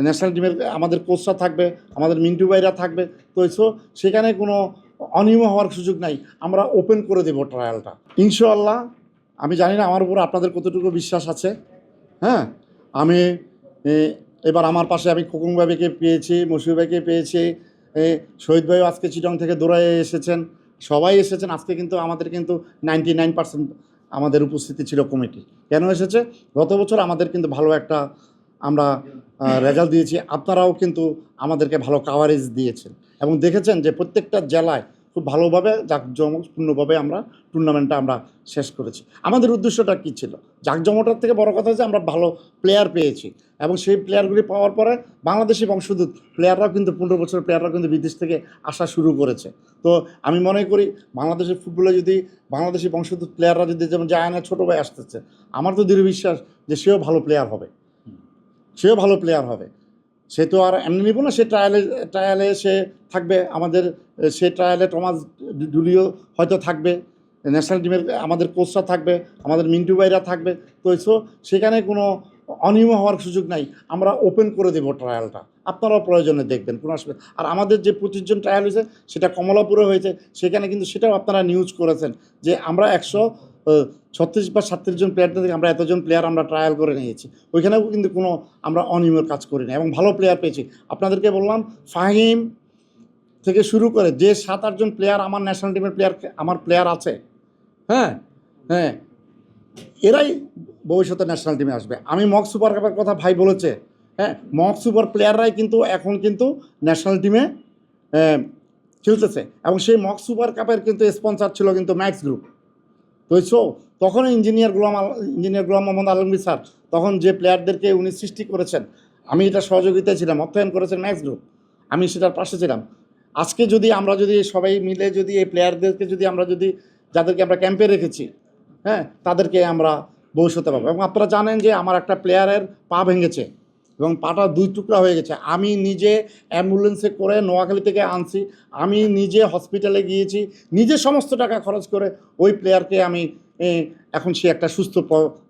National টিমের আমাদের কোচরা থাকবে, আমাদের মিন্টু ভাইরা থাকবে। তো সেখানে কোনো অনিয়ম হওয়ার সুযোগ নাই। আমরা ওপেন করে দেবো ট্রায়ালটা ইনশাআল্লাহ। আমি জানি না আমার উপর আপনাদের কতটুকু বিশ্বাস আছে। হ্যাঁ, আমি এবার আমার পাশে আমি খোকন ভাইকে পেয়েছি, মশিউর ভাইকে পেয়েছি, শহীদ ভাইও আজকে চিটং থেকে দৌড়ায় এসেছেন, সবাই এসেছেন। আজকে কিন্তু আমাদের কিন্তু 99% আমাদের উপস্থিতি ছিল কমিটি। কেন এসেছে? গত বছর আমাদের কিন্তু ভালো একটা আমরা রেজাল্ট দিয়েছি। আপনারাও কিন্তু আমাদেরকে ভালো কাভারেজ দিয়েছেন এবং দেখেছেন যে প্রত্যেকটা জেলায় খুব ভালোভাবে জাঁকজমকপূর্ণভাবে আমরা টুর্নামেন্টটা আমরা শেষ করেছি। আমাদের উদ্দেশ্যটা কী ছিল? জাঁকজমকটার থেকে বড় কথা হচ্ছে আমরা ভালো প্লেয়ার পেয়েছি এবং সেই প্লেয়ারগুলি পাওয়ার পরে বাংলাদেশি বংশোদ্ভূত প্লেয়াররাও কিন্তু 15 বছরের প্লেয়াররাও কিন্তু বিদেশ থেকে আসা শুরু করেছে। তো আমি মনে করি বাংলাদেশের ফুটবলে যদি বাংলাদেশি বংশোদ্ভূত প্লেয়াররা যদি যেমন জায়ানের ছোটো ভাই আসতেছে, আমার তো দৃঢ় বিশ্বাস যে সেও ভালো প্লেয়ার হবে, সেও ভালো প্লেয়ার হবে। সে তো আর এমনি নিব না, সে ট্রায়ালে সে থাকবে। আমাদের সে ট্রায়ালে টমাস ডুলিও হয়তো থাকবে, ন্যাশনাল টিমের আমাদের কোচরা থাকবে, আমাদের মিন্টু ভাইরা থাকবে। তো সেখানে কোনো অনিয়ম হওয়ার সুযোগ নাই। আমরা ওপেন করে দেবো ট্রায়ালটা, আপনারাও প্রয়োজনে দেখবেন, কোনো অসুবিধা। আর আমাদের যে 25 জন ট্রায়াল হয়েছে সেটা কমলাপুরে হয়েছে, সেখানে কিন্তু সেটাও আপনারা নিউজ করেছেন যে আমরা 136 বা 37 জন প্লেয়ারদের থেকে আমরা এতজন প্লেয়ার আমরা ট্রায়াল করে নিয়েছি। ওইখানেও কিন্তু কোনো আমরা অনিয়মের কাজ করি না এবং ভালো প্লেয়ার পেয়েছি। আপনাদেরকে বললাম ফাহিম থেকে শুরু করে যে 7-8 জন প্লেয়ার আমার ন্যাশনাল টিমের আমার প্লেয়ার আছে, হ্যাঁ হ্যাঁ, এরাই ভবিষ্যতে ন্যাশনাল টিমে আসবে। আমি মক সুপার কাপের কথা ভাই বলেছে, হ্যাঁ, মক সুপার প্লেয়াররাই কিন্তু এখন কিন্তু ন্যাশনাল টিমে খেলতেছে এবং সেই মক সুপার কাপের কিন্তু স্পন্সর ছিল কিন্তু ম্যাক্স গ্রুপ। তো তখন ইঞ্জিনিয়ার গোলাম মোহাম্মদ আলমগীর স্যার তখন যে প্লেয়ারদেরকে উনি সৃষ্টি করেছেন, আমি এটা সহযোগিতায় ছিলাম, অর্থায়ন করেছেন ম্যাক্স গ্রুপ, আমি সেটার পাশে ছিলাম। আজকে যদি আমরা যদি সবাই মিলে যদি এই প্লেয়ারদেরকে যদি আমরা যদি যাদেরকে আমরা ক্যাম্পে রেখেছি, হ্যাঁ, তাদেরকে আমরা ভবিষ্যতে পাবো। এবং আপনারা জানেন যে আমার একটা প্লেয়ারের পা ভেঙেছে এবং পাটা 2 টুকরা হয়ে গেছে। আমি নিজে অ্যাম্বুলেন্সে করে নোয়াখালী থেকে আনছি, আমি নিজে হসপিটালে গিয়েছি, নিজে সমস্ত টাকা খরচ করে ওই প্লেয়ারকে আমি এখন সে একটা সুস্থ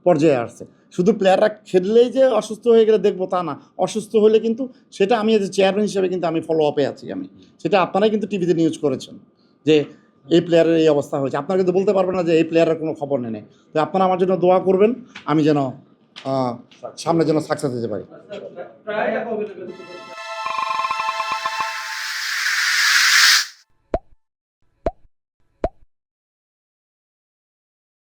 পর্যায়ে আসছে। শুধু প্লেয়াররা খেললেই যে অসুস্থ হয়ে গেলে দেখবো তা না, অসুস্থ হলে কিন্তু সেটা আমি এজ এ চেয়ারম্যান হিসেবে কিন্তু আমি ফলো আপে আছি। আমি সেটা আপনারাই কিন্তু টিভিতে নিউজ করেছেন যে এই প্লেয়ারের এই অবস্থা হয়েছে। আপনারা কিন্তু বলতে পারবেন না যে এই প্লেয়ারের কোনো খবর নেই। তো আপনারা আমার জন্য দোয়া করবেন, আমি যেন সামনে যেন সাকসেস হতে পারি।